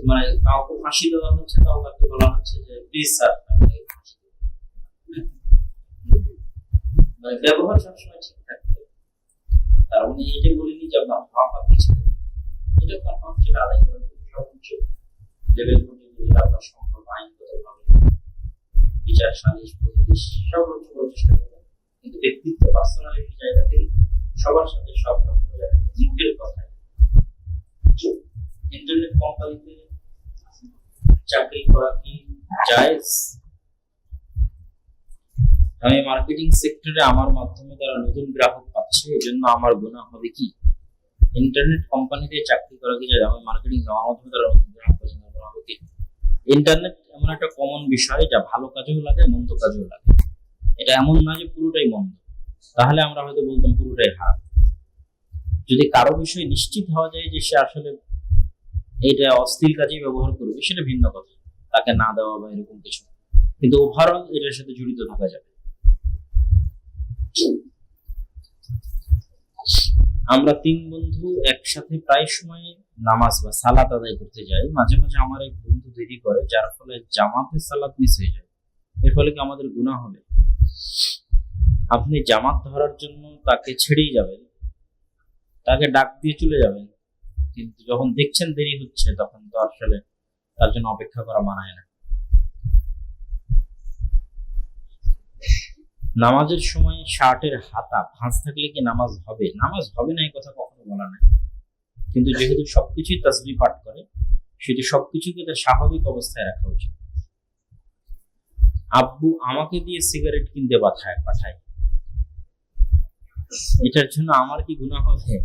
মানে কাউকে ফাঁসি দেওয়া হচ্ছে, কাউকে বলা হচ্ছে যে প্লিজ স্যার আপনাকে ফাঁসি দিন। মানে ব্যবহার সবসময় ঠিক থাকবে, তার মানে এটা বলিনি যে আপনার হক আপনি ছেড়ে দেবেন। এটা আপনার হক, সেটা আদায় করার জন্য সর্বোচ্চ লেভেল পর্যন্ত যেটা আপনার সম্ভব আইনগতভাবে বিচার সালিশ পুলিশ সর্বোচ্চ চেষ্টা করবেন। কিন্তু ব্যক্তিত্ব পার্সোনালিটি জায়গা থেকে সবার সাথে সব রকম মুখের কথায়। ইন্টারনেট কোম্পানিতে চাকরি করা কি জায়েজ? আমি মার্কেটিং সেক্টরে আমার মাধ্যমে তারা নতুন গ্রাহক পাচ্ছে, এই জন্য আমার গুনাহ হবে কি? ইন্টারনেট কোম্পানিতে চাকরি করা কি জায়েজ? আমি মার্কেটিং আমার মাধ্যমে তারা নতুন গ্রাহক পাচ্ছে, গুনাহ হবে কি? ইন্টারনেট এমন একটা কমন বিষয় যা ভালো কাজেও লাগে মন্দ কাজেও লাগে। এটা এমন না যে পুরোটাই মন্দ, তাহলে আমরা হয়তো বলতাম পুরোটাই খারাপ। যদি কারো বিষয়ে নিশ্চিত হওয়া যায় যে সে আসলে এটা অস্থির কাজে ব্যবহার করবে, সেটা ভিন্ন কথা, তাকে না দেওয়া বা এরকম কিছু। কিন্তু ওভারঅল এটার সাথে জড়িত থাকা যাবে। আমরা 3 বন্ধু একসাথে প্রায় সময় নামাজ বা সালাত আদায় করতে যাই। মাঝে মাঝে আমার এক বন্ধু দেরি করে, যার ফলে জামাতে সালাত মিস হয়ে যায়। এর ফলে কি আমাদের গুনাহ হবে? আপনি জামাত ধরার জন্য তাকে ছেড়েই যাবেন, তাকে ডাক দিয়ে চলে যাবেন, কিন্তু যখন দেখছেন দেরি হচ্ছে তখন তো আসলে তার জন্য অপেক্ষা করা মানায় না। নামাজের সময় শার্টের হাতা ভাঁজ থাকলে কি নামাজ হবে? নামাজ হবে না এই কথা কখনো বলা নাই, কিন্তু যেহেতু সবকিছুই তাসবিহ পাঠ করে, সেটি সবকিছুকে তার স্বাভাবিক অবস্থায় রাখা উচিত। আব্বু আমাকে দিয়ে সিগারেট কিনতে পাঠায়, এটার জন্য আমার কি গুনাহ হবে?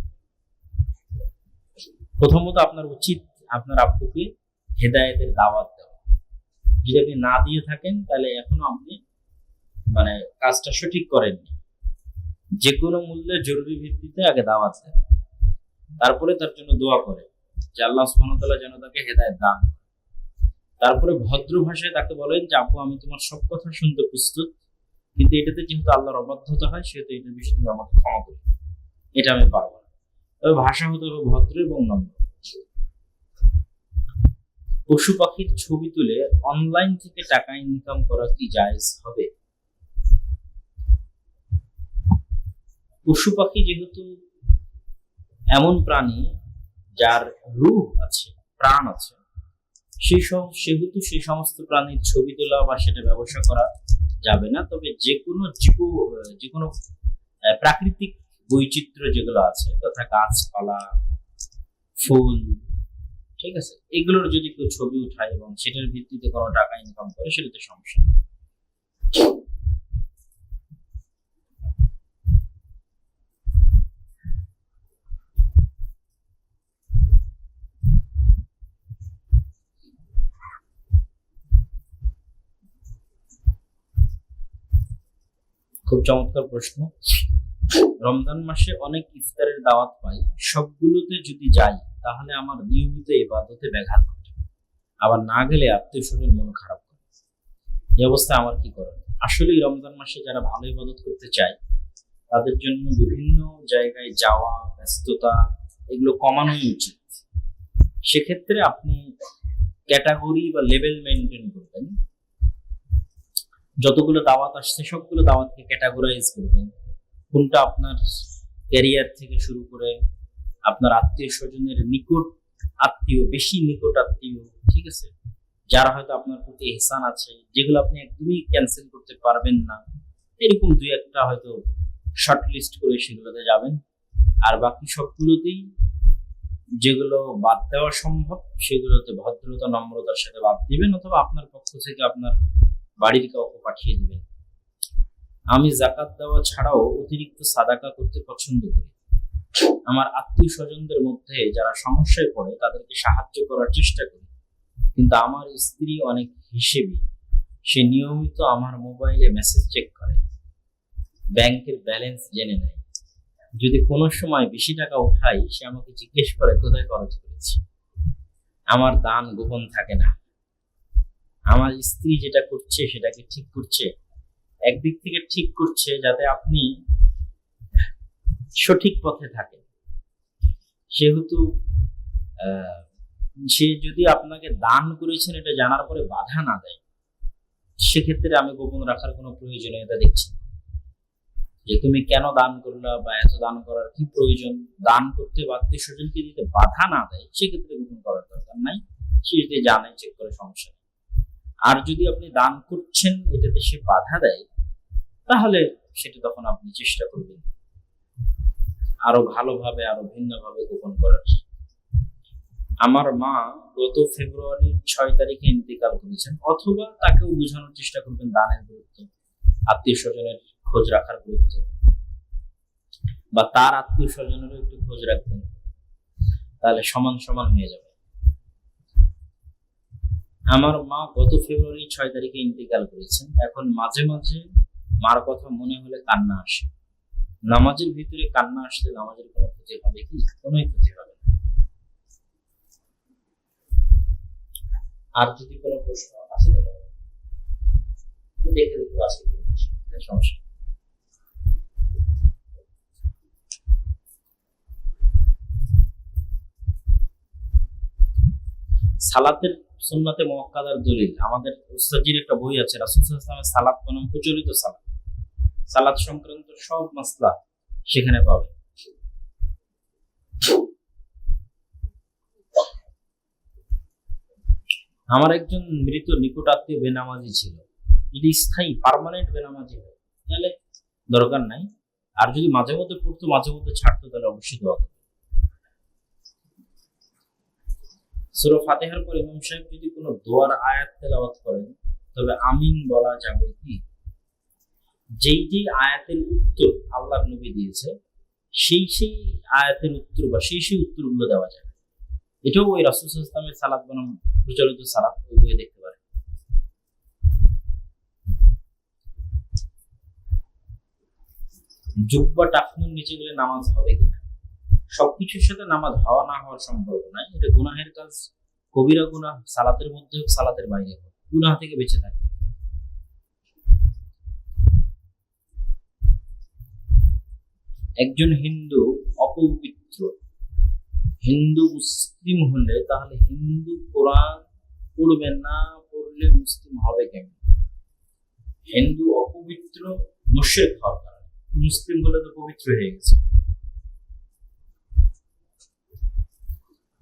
প্রথমত আপনার উচিত আপনার আব্বুকে হেদায়েতের দাওয়াত দেওয়া। যদি আপনি না দিয়ে থাকেন তাহলে এখনো আপনি মানে কাজটা সঠিক করেননি। যে কোনো মূল্যে জরুরি ভিত্তিতে আগে দাওয়াত দেন, তারপরে তার জন্য দোয়া করে যে আল্লাহ সুবহানাহু ওয়া তাআলা যেন তাকে হেদায়েত দান করেন। তারপরে ভদ্র ভাষায় তাকে বলেন যে আব্বু আমি তোমার সব কথা শুনতে প্রস্তুত, কিন্তু এটাতে যেহেতু আল্লাহর অবাধ্যতা হয় সেহেতু এটার বিষয়ে তুমি আমাকে ক্ষমা করো, এটা আমি পারবো না। তবে ভাষা হতে হবে ভদ্র এবং নম্র। পশু পাখির ছবি তুলে অনলাইন থেকে টাকা ইনকাম করা কি জায়েজ হবে? পশু পাখি যেহেতু এমন প্রাণী যার রূহ আছে, প্রাণ আছে, সেহেতু সেই সমস্ত প্রাণীর ছবি তোলা বা সেটা ব্যবসা করা যাবে না। তবে যে কোনো প্রাকৃতিক বৈচিত্র্য যেগুলো আছে, তথা গাছপালা, ফুল, ঠিক আছে, এগুলোর যদি কেউ ছবি উঠায় এবং সেটার ভিত্তিতে কোনো টাকা ইনকাম করে, সেটাতে সমস্যা। খুব চমৎকার প্রশ্ন। রমজান মাসে অনেক ইফতারের দাওয়াত পাই, সবগুলোতে যদি যাই তাহলে আমার নিয়মিত ইবাদতে ব্যাঘাত ঘটে, আবার না গেলে আত্মীয় স্বজন মন খারাপ করে। এই অবস্থায় আমার কি করা? আসলে রমজান মাসে যারা ভালো ইবাদত করতে চায় তাদের জন্য বিভিন্ন জায়গায় যাওয়া, ব্যস্ততা, এগুলো কমানোই উচিত। সেক্ষেত্রে আপনি ক্যাটাগরি বা লেভেল মেনটেন করবেন। যতগুলো দাওয়াত আসছে সবগুলো দাওয়াতকে ক্যাটাগরাইজ করবেন। কোনটা আপনার ক্যারিয়ার থেকে শুরু করে আপনার আত্মীয় স্বজনের নিকট আত্মীয়, বেশি নিকট আত্মীয়, ঠিক আছে, যারা হয়তো আপনার প্রতি ইহসান আছে, যেগুলো আপনি একদমই ক্যান্সেল করতে পারবেন না, এরকম 2-1টা হয়তো শর্ট লিস্ট করে সেগুলোতে যাবেন। আর বাকি সবগুলোতেই যেগুলো বাদ দেওয়া সম্ভব সেগুলোতে ভদ্রতা নম্রতার সাথে বাদ দিবেন, অথবা আপনার পক্ষ থেকে আপনার বাড়ির কাউকে পাঠিয়ে দিবেন। আমি যাকাত দেওয়া ছাড়াও অতিরিক্ত সাদাকা করতে পছন্দ করি। আমার আত্মীয় স্বজনদের মধ্যে যারা সমস্যায় পড়ে তাদেরকে সাহায্য করার চেষ্টা করি, কিন্তু আমার স্ত্রী অনেক হিসেবি। সে নিয়মিত আমার মোবাইলে মেসেজ চেক করে, ব্যাংকের ব্যালেন্স জেনে নেয়। যদি কোনো সময় বেশি টাকা উঠাই সে আমাকে জিজ্ঞেস করে কোথায় খরচ করেছি। আমার দান গোপন থাকে না। আমার স্ত্রী যেটা করছে সেটাকে ঠিক করছে, একদিক থেকে ঠিক করছে যাতে আপনি সঠিক পথে থাকেন। সেহেতু সে যদি আপনাকে দান করেছেন এটা জানার পরে বাধা না দেয়, সেক্ষেত্রে আমি গোপন রাখার কোনো প্রয়োজনীয়তা দেখছি না। যে তুমি কেন দান করলা বা এত দান করার কি প্রয়োজন, দান করতে বা আত্মীয় স্বজনকে দিতে বাধা না দেয়, সেক্ষেত্রে গোপন করার দরকার নাই। সে যদি জানে চেক করে সমস্যা নেই। আর যদি আপনি দান করছেন এটাতে সে বাধা দেয়, তাহলে সেটা তখন আপনি চেষ্টা করবেন আরো ভালোভাবে আরো ভিন্নভাবে গোপন করার। আমার মা গত ফেব্রুয়ারির 6 তারিখে ইন্তেকাল করেছেন, অথবা তাকেও বোঝানোর চেষ্টা করবেন দানের গুরুত্ব, আত্মীয় স্বজনের খোঁজ রাখার গুরুত্ব, বা তার আত্মীয় স্বজনেরও একটু খোঁজ রাখবেন, তাহলে সমান সমান হয়ে যাবে। আমার মা গত ফেব্রুয়ারি 6 তারিখে ইন্তেকাল করেছেন। এখন মাঝে মাঝে মার কথা মনে হলে কান্না আসে। নামাজের ভিতরে কান্না আসলে নামাজের কোনো ক্ষতি হবে কি? কোনো ক্ষতি হবে না। আর যদি কোনো প্রশ্ন আছে দেখে দেখতে আছে সমস্যা। সালাতের সুন্নাতে মুআক্কাদার দলিল, আমাদের উস্তাদের একটা বই আছে, রাসূল সাল্লাল্লাহু আলাইহি ওয়াসাল্লামের সালাত বনাম প্রচলিত সালাত, সালাত সংক্রান্ত সব মাসলা সেখানে পাবে। আমার একজন মৃত নিকট আত্মীয় বেনামাজি ছিল, যদি স্থায়ী পার্মানেন্ট বেনামাজি হয় তাহলে দরকার নাই, আর যদি মাঝে মধ্যে পড়তো মাঝে মধ্যে ছাড়তো তাহলে অবশ্যই দোয়া করবে। সূরা ফাতিহার পর ইমাম সাহেব যদি কোনো দোয়ার আয়াত তেলাওয়াত করেন তবে আমিন বলা যাবে কি? যেই যেই আয়াতের উত্তর আল্লাহর নবী দিয়েছে সেই সেই আয়াতের উত্তর বা সেই সেই উত্তরগুলো দেওয়া যাবে। এটাও ওই রাসূল সাল্লাল্লাহু আলাইহি ওয়াসাল্লামের সালাত বনাম প্রচলিত সালাত বইয়ে দেখতে পারেন। জুব্বা টাকনুর নিচে গেলে নামাজ হবে কিনা? সবকিছুর সাথে নামাজ হওয়া না হওয়ার সম্পর্ক নাই, এটা গুনাহের কাজ। কবিরা গুনাহ সালাতের মধ্যে হোক সালাতের বাইরে হোক, গুনাহ থেকে বেঁচে থাকবে। একজন হিন্দু অপবিত্র হিন্দু মুসলিম হলে তাহলে হিন্দু কোরআন পড়বে না, পড়লে মুসলিম হবে কেমন? হিন্দু অপবিত্র মুশরিক হওয়ার কারণে, মুসলিম হলে তো পবিত্র হয়ে গেছে।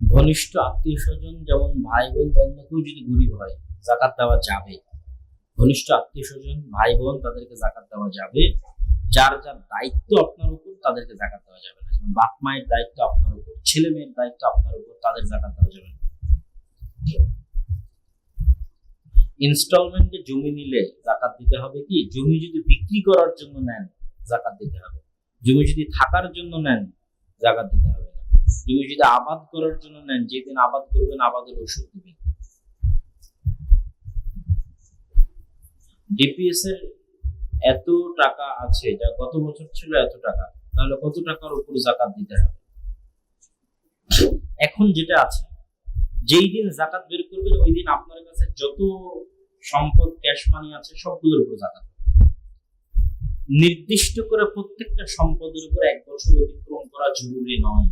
ঘনিষ্ঠ আত্মীয় স্বজন যেমন ভাই বোন বন্ধুকেও যদি গরিব হয় যাকাত দেওয়া যাবে। ঘনিষ্ঠ আত্মীয় স্বজন ভাই বোন তাদেরকে যাকাত দেওয়া যাবে। যার যার দায়িত্ব আপনার উপর তাদেরকে যাকাত দেওয়া যাবে না। যেমন বাপ মায়ের দায়িত্ব আপনার উপর, ছেলে মেয়ের দায়িত্ব আপনার উপর, তাদের যাকাত দেওয়া যাবে না। ইনস্টলমেন্টে জমি নিলে যাকাত দিতে হবে কি? জমি যদি বিক্রি করার জন্য নেন যাকাত দিতে হবে। জমি যদি থাকার জন্য নেন যাকাত দিতে হবে না। জমি যদি আবাদ করার জন্য নেন, যেদিন আবাদ করবেন আবাদের ওষুধ দিবেন। ডিপিএস এর এত টাকা আছে, যা গত বছর ছিল এত টাকা, তাহলে কত টাকার উপর যাকাত দিতে হবে? এখন যেটা আছে, যেই দিন যাকাত বের করবেন ওই দিন আপনার কাছে যত সম্পদ ক্যাশ মানি আছে সবগুলোর উপর যাকাত। নির্দিষ্ট করে প্রত্যেকটা সম্পদের উপর 1 বছর অতিক্রম করা জরুরি নয়।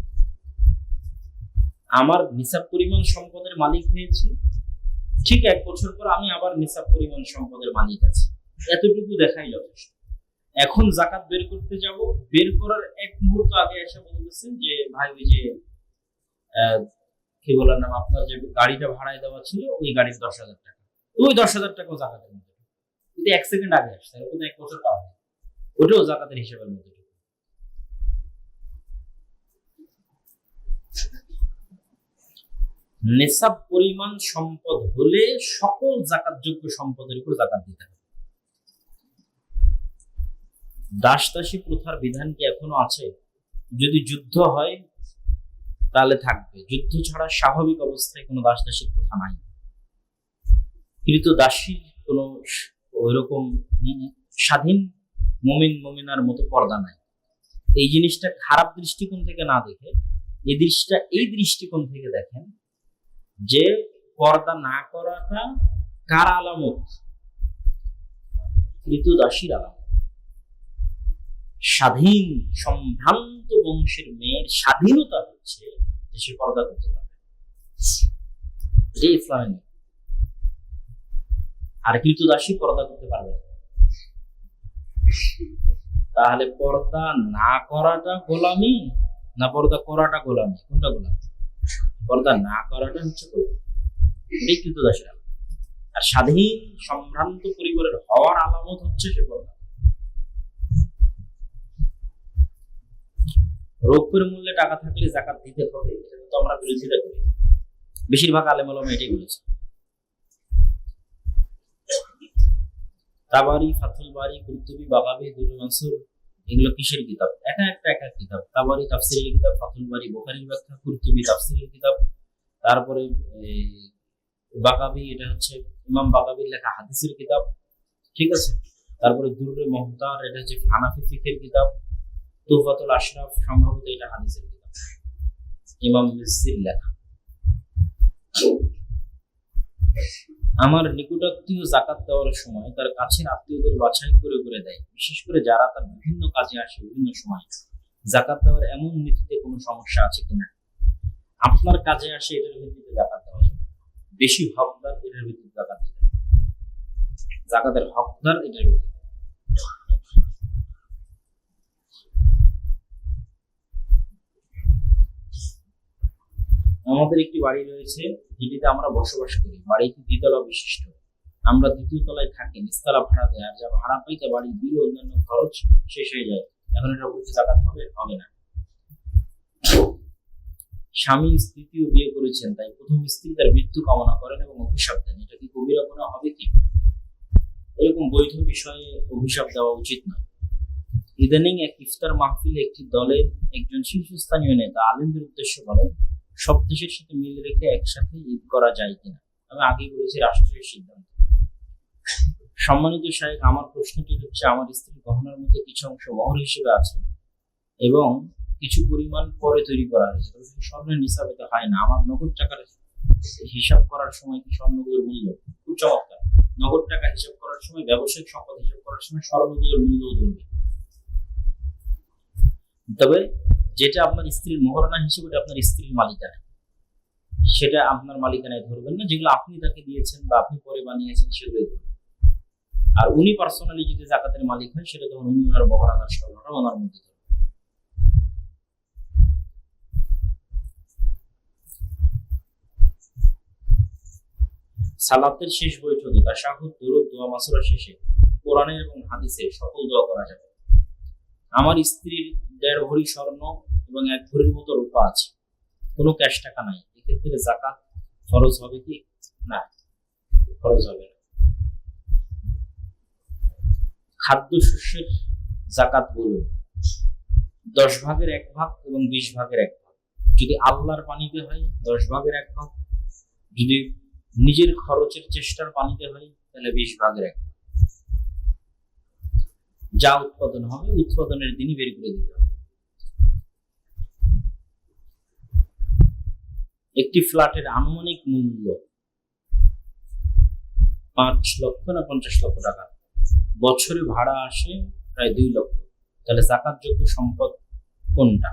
আমার নিসাব পরিমাণ সম্পদের মালিক হয়েছি, ঠিক 1 বছর পর আমি আবার নিসাব পরিমাণ সম্পদের মালিক আছি, এতটুকু দেখাই যথেষ্ট। এখন যাকাত বের করতে যাব, বের করার 1 মুহূর্ত আগে এসে বলতেছেন যে ভাই ওই যে কি বলার নাম, আপনার যে গাড়িটা ভাড়ায় দেওয়া ছিল ওই গাড়ির 10,000 টাকা, ওই 10,000 টাকাও যাকাতের মধ্যে, কিন্তু 1 সেকেন্ড আগে আসছে, ওটা 1 বছর পাওয়া যায়, ওটাও যাকাতের হিসেবের মধ্যে। নিসাব পরিমাণ সম্পদ হলে সকল যাকাতযোগ্য সম্পদের উপর যাকাত দিতে হবে। দাস দাসী প্রথার বিধান কি এখনো আছে? যদি যুদ্ধ হয় তাহলে থাকবে, যুদ্ধ ছাড়া স্বাভাবিক অবস্থায় কোনো দাস দাসীর প্রথা নাই। কিন্তু দাসীর কোনো ওইরকম স্বাধীন মুমিন মুমিনার মতো পর্দা নাই। এই জিনিসটা খারাপ দৃষ্টিকোণ থেকে না দেখে এই দৃষ্টিকোণ থেকে দেখেন যে পর্দা না করাটা কার আলামত? কৃতদাসীর আলামত। স্বাধীন সম্ভ্রান্ত বংশের মেয়ের স্বাধীনতা হচ্ছে যে সে পর্দা করতে পারবে। এটাই ইসলামের নিয়ম। আর কৃতদাসী পর্দা করতে পারবে না। তাহলে পর্দা না করাটা গোলামি, না পর্দা করাটা গোলামি? কোনটা গোলামি? পর্দা না করাটা হচ্ছে গোলামি, এটাই কৃতদাসীর আলামত। আর স্বাধীন সম্ভ্রান্ত পরিবারের হওয়ার আলামত হচ্ছে সে পর্দা। রৌপ্যের মূল্যে টাকা থাকলে যাকাত দিতে হবে, এটা তো আমরা বিরোধিতা করি। বেশিরভাগ আলেম ওলামা এটাই বলেছে। তাবারি, ফাতুল বারি, কুরতুবী, বাগাবী, দুরুল মানসুর, এগুলো কিসের কিতাব? একটা কিতাব। তাবারি তাফসীরের কিতাব, ফাতুল বারি বুখারীর ব্যাখ্যা, কুরতুবী তাফসীরের কিতাব, তারপরে বাগাবী, এটা হচ্ছে ইমাম বাগাবীর লেখা হাদিসের কিতাব, ঠিক আছে। তারপরে দুররে মুহতার, এটা হচ্ছে হানাফি ফিকহের কিতাব। তুহফাতুল আশরাফ, সম্ভবত এটা হাদিসের কিতাব, ইমাম মিসরির লেখা। আমার নিকটাত্মীয় যাকাত দেওয়ার সময় তার কাছের আত্মীয়দের বাছাই করে করে দেয়, বিশেষ করে যারা তার বিভিন্ন কাজে আসে বিভিন্ন সময়। যাকাত দেওয়ার এমন নীতিতে কোনো সমস্যা আছে কিনা? আপনার কাজে আসে এটার ভিত্তিতে যাকাত দেওয়া যাবে, বেশি হকদার এটার ভিত্তিতে যাকাত দিতে হবে, যাকাতের হকদার এটার ভিত্তিতে। আমাদের একটি বাড়ি রয়েছে যেটিতে আমরা বসবাস করি। বাড়িটি দ্বিতলা বিশিষ্ট। আমরা দ্বিতীয় তলায় থাকি, নিচতলা ভাড়া দেয়। আর যা ভাড়া পাই তা বাড়ির বিল ও অন্যান্য খরচ শেষ হয়ে যায়। এখন এটা উপর যাকাত হবে? হবে না। স্বামী তৃতীয় বিয়ে করেছেন, তাই প্রথম স্ত্রী তার মৃত্যু কামনা করেন এবং অভিশাপ দেন, এটা কি কবিরা গুনাহ হবে কি? এরকম বৈধ বিষয়ে অভিশাপ দেওয়া উচিত নয়। ইদানিং এক ইফতার মাহফিলে একটি দলের একজন শীর্ষস্থানীয় নেতা আলেমদের উদ্দেশ্য বলেন, সব দেশের সাথে মিল রেখে একসাথে ঈদ করা যায় কিনা। আমি আগেই বলেছি রাষ্ট্রীয় সিদ্ধান্ত। সম্মানিত শাহেখ, আমার প্রশ্নটি হচ্ছে, আমার স্ত্রীর গহনার মধ্যে কিছু অংশ মহর হিসেবে আছে এবং কিছু পরিমাণ পরে তৈরি করা হয়েছে, তবে স্বর্ণের নিসাবে তো হয় না। আমার নগদ টাকার হিসাব করার সময় কি স্বর্ণগুলোর মূল্য? খুব চমৎকার। নগদ টাকা হিসাব করার সময়, ব্যবসায়িক সম্পদ হিসাব করার সময় স্বর্ণগুলোর মূল্যও ধরবে। তবে যেটা আপনার স্ত্রীর মোহরানা হিসেবে আপনার স্ত্রীর মালিকানা, সেটা আপনার মালিকানায় ধরবেন না। যেগুলো আপনি তাকে দিয়েছেন বা আপনি পরে বানিয়েছেন সেগুলোই ধরবেন। আর উনি পার্সোনালি যদি যাকাতের মালিক হয়, সেটা তখন উনি ওনার মোহরানার স্বর্ণটা ওনার মধ্যে ধরবেন। সালাতের শেষ বৈঠকে তাশাহুদ, দুরূদ, দোয়া মাসুরা শেষে কোরআনের এবং হাদিসের সকল দোয়া করা যাবে। আমার স্ত্রীর 1.5 ভরি স্বর্ণ এবং 1 ভরির মতো রূপা আছে, কোনো ক্যাশ টাকা নাই, এক্ষেত্রে যাকাত ফরজ হবে কি? না, ফরজ হবে না। খাদ্যশস্যের যাকাত বলুন। 10 ভাগের 1 ভাগ এবং 20 ভাগের 1 ভাগ। যদি আল্লাহর পানিতে হয় 10 ভাগের 1 ভাগ, যদি নিজের খরচের চেষ্টার পানিতে হয় তাহলে 20 ভাগের 1 ভাগ। যা উৎপাদন হবে উৎপাদনের দিনই বের করে দিতে হবে। একটি ফ্ল্যাটের আনুমানিক মূল্য 5 লক্ষ না 50 লক্ষ টাকা, বছরে ভাড়া আসে প্রায় 2 লক্ষ, তাহলে যাকাতযোগ্য সম্পদ কোনটা?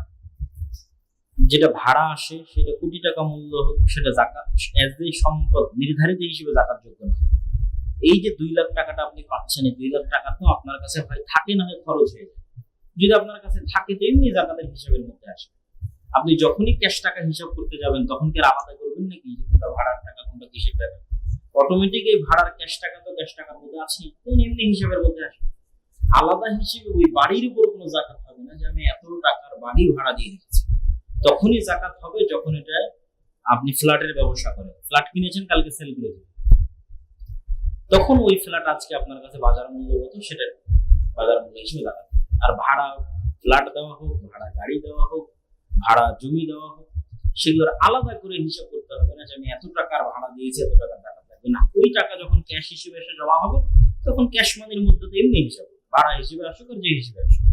যেটা ভাড়া আসে সেটা কোটি টাকা মূল্য হোক, সেটা যাকাত এজ এ সম্পদ নির্ধারিত হিসেবে যাকাতযোগ্য নয়। এই যে 2 লাখ টাকাটা আপনি পাচ্ছেন, এই 2 লাখ টাকা তো আপনার কাছে হয় থাকে না হয় খরচ হয়ে যায়। যদি আপনার কাছে থাকে তো এমনি যাকাতের হিসাবের মধ্যে আসে। আপনি যখনই ক্যাশ টাকা হিসাব করতে যাবেন তখন কি আলাদা করবেন নাকি যে কোনটা ভাড়ার টাকা কোনটা কিসের টাকা? অটোমেটিক এই ভাড়ার ক্যাশ টাকা তো ক্যাশ টাকার মধ্যে আছে, তো এমনি হিসাবের মধ্যে আসবে। আলাদা হিসেবে ওই বাড়ির উপর কোনো যাকাত হবে না যে আমি এত টাকার বাড়ি ভাড়া দিয়ে রেখেছি। তখনই যাকাত হবে যখন এটা আপনি ফ্ল্যাটের ব্যবসা করেন, ফ্ল্যাট কিনেছেন কালকে সেল করে দেবেন, তখন ওই ফ্ল্যাট আজকে আপনার কাছে বাজার মূল্য কত সেটা বাজার মূল্য হিসেবে যাকাত। আর ভাড়া ফ্ল্যাট দেওয়া হোক, ভাড়া গাড়ি দেওয়া হোক, ভাড়া জমি দেওয়া হোক, সেগুলোর আলাদা করে হিসাব করতে হবে না যে আমি এত টাকার ভাড়া দিয়েছি এত টাকার টাকা থাকবে না। ওই টাকা যখন ক্যাশ হিসেবে এসে জমা হবে তখন ক্যাশ মানির মধ্যে তো এমনি হিসাব, ভাড়া হিসেবে আসুক আর যে হিসেবে আসুক।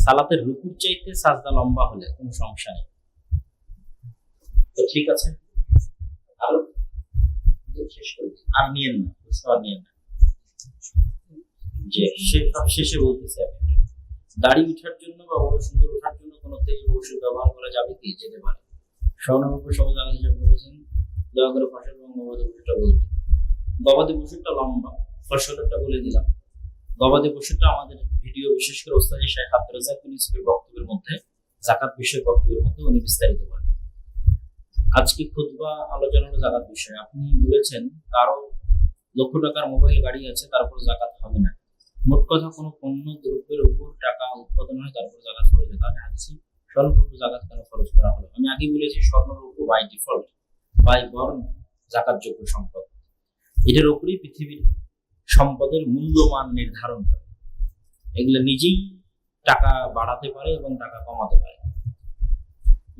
সালাতের রুকুর চাইতে সাজদা লম্বা হলে কোনো সমস্যা নেই, তো ঠিক আছে। আরো শেষ করি, আর নিয়েন না, আর নিয়েন না। যে শেষে বলতেছি, দাড়ি উঠার জন্য বা বড় সুন্দর ওঠার জন্য কোনো তেল বা ওষুধ ব্যবহার করা যাবে কি? যেতে পারে। স্বর্ণরূপে সবুজ আলো হিসেবে বলেছেন, দয়া করে ফসল এবং গবাদি পশুটা বলবেন। গবাদি পশুটা লম্বা, ফসলেরটা বলে দিলাম। গবাদি পশুটা আমাদের ভিডিও, বিশেষ করে ওস্তাদ শেখ আব্দুর রাজ্জাক বিন ইউসুফের বক্তব্যের মধ্যে, যাকাত বিষয়ক বক্তব্যের মধ্যে উনি বিস্তারিত বলেন। আজকে খুতবা আলোচনা হলো যাকাত বিষয়ে। আপনি বলেছেন কারো লক্ষ টাকার মোবাইল গাড়ি আছে, তারপর যাকাত হবে না। মোট কথা কোনো পণ্য দ্রব্যের উপর টাকা উৎপাদন হয়, তারপর যাকাত ফরজ হয়। তাহলে হাদিসে স্বর্ণরূপ যাকাত কেন ফরজ করা হলো? আমি আগে বলেছি স্বর্ণরূপ বাই ডিফল্ট, বাই বর্ণ যাকাতযোগ্য সম্পদ। এটার উপরেই পৃথিবীর সম্পদের মূল্যমান নির্ধারণ করে। এগুলো নিজেই টাকা বাড়াতে পারে এবং টাকা কমাতে পারে।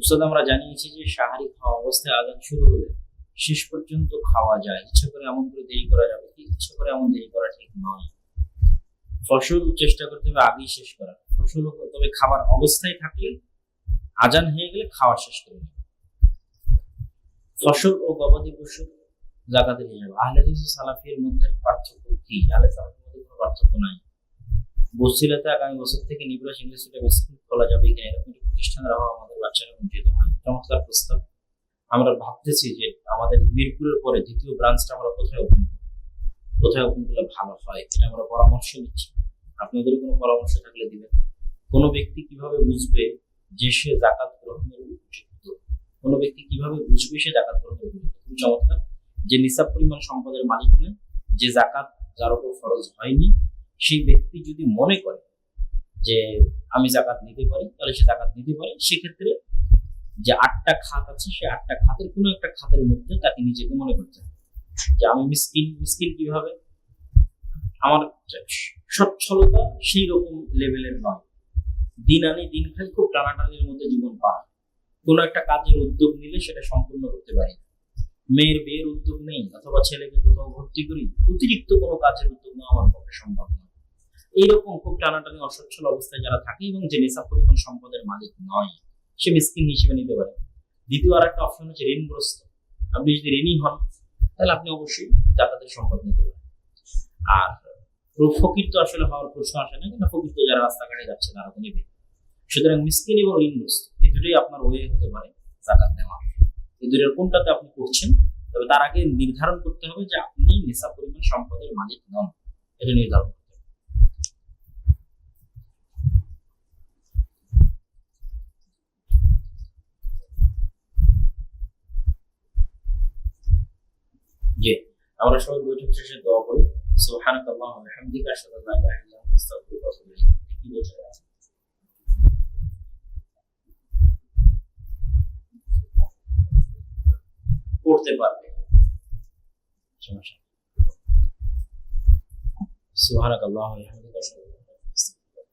উস্তাদ আমরা জানিয়েছি যে সাহারি খাওয়া অবস্থায় আযান শুরু হলে শেষ পর্যন্ত খাওয়া যায়। ইচ্ছা করে এমন করে দেরি করা যাবে কি? ইচ্ছা করে এমন দেরি করা ঠিক নয়। ফসল চেষ্টা করতে হবে আগেই শেষ করা। ফসল তবে খাবার অবস্থায় থাকলে আযান হয়ে গেলে খাওয়া শেষ করে নেবে। ফসল ও গবাদি পশু যাকাতের হিসাব। আহলে হাদিস ও সালাফির মধ্যে পার্থক্য কি? আহলে সালাফির মধ্যে কোনো পার্থক্য নাই। বসিলাতে আগামী বছর থেকে নিবরাস ইংলিশ মিডিয়াম স্কুল খোলা যাবে কিনা, এরকম একটি প্রতিষ্ঠানের অভাব আমাদের বাচ্চারা বঞ্চিত হয়। চমৎকার প্রস্তাব। আমরা ভাবতেছি যে আমাদের মিরপুরের পরে দ্বিতীয় ব্রাঞ্চটা আমরা কোথায় ওপেন করলে ভালো হয়, এটা আমরা পরামর্শ নিচ্ছি। আপনাদের কোনো পরামর্শ থাকলে দিবেন। কোনো ব্যক্তি কিভাবে বুঝবে যে সে যাকাত গ্রহণের উপযুক্ত? কোনো ব্যক্তি কিভাবে বুঝবে সে যাকাত গ্রহণের উপযুক্ত? খুব চমৎকার। যে নিসাব পরিমাণ সম্পদের মালিক নয়, যে যাকাত যার উপর ফরজ হয়নি, সেই ব্যক্তি যদি মনে করে যে আমি যাকাত নিতে পারি, তাহলে সে যাকাত নিতে পারে। সেক্ষেত্রে যে 8টা খাত আছে, সেই 8টা খাতের কোনো একটা খাতের মধ্যে তাকে নিজেকে মনে করতে হবে যে আমি মিসকিন। মিসকিন কিভাবে? আমার সচ্ছলতা সেই রকম লেভেলের নয়, দিন আনি দিন খাই, খুব টানাটানির মধ্যে জীবন পার। কোনো একটা কাজের উদ্যোগ নিলে সেটা সম্পূর্ণ করতে পারি। মেয়ের বিয়ের উদ্যোগ নেই, অথবা ছেলেকে কোথাও ভর্তি করি, অতিরিক্ত কোনো কাজের উদ্যোগ নেওয়া আমার পক্ষে সম্ভব নয়। এইরকম খুব টানাটানি অসচ্ছল অবস্থায় যারা থাকে এবং যে নিসাব পরিমাণ সম্পদের মালিক নয়, সে মিসকিন হিসেবে নিতে পারে। দ্বিতীয় আর একটা অপশন হচ্ছে ঋণগ্রস্ত। আপনি যদি ঋণী হন, তাহলে আপনি অবশ্যই যাকাতের সম্পদ নিতে পারেন। আর ফকির তো আসলে হওয়ার প্রশ্ন আসে না, কিন্তু ফকির তো যারা রাস্তাঘাটে যাচ্ছে তারা তো নেবে। সুতরাং মিসকিন এবং ঋণগ্রস্ত এই দুটোই আপনার ওয়ে হতে পারে যাকাত নেওয়া। এই দুটোর কোনটাতে আপনি করছেন, তবে তার আগে নির্ধারণ করতে হবে যে আপনি নিসাব পরিমাণ সম্পদের মালিক নন, এটা নির্ধারণ করতে হবে। জি, আমরা সবাই বৈঠক শেষে দোয়া করি। সুবহানাকাল্লাহুম্মা ওয়া বিহামদিকা আশহাদু আল্লা ইলাহা ইল্লা আনতা আস্তাগফিরুকা ওয়া আতুবু ইলাইক। কি বলছেন? পড়তে পারবে, সমস্যা। সুবহানাকাল্লাহুম্মা ওয়া বিহামদিকা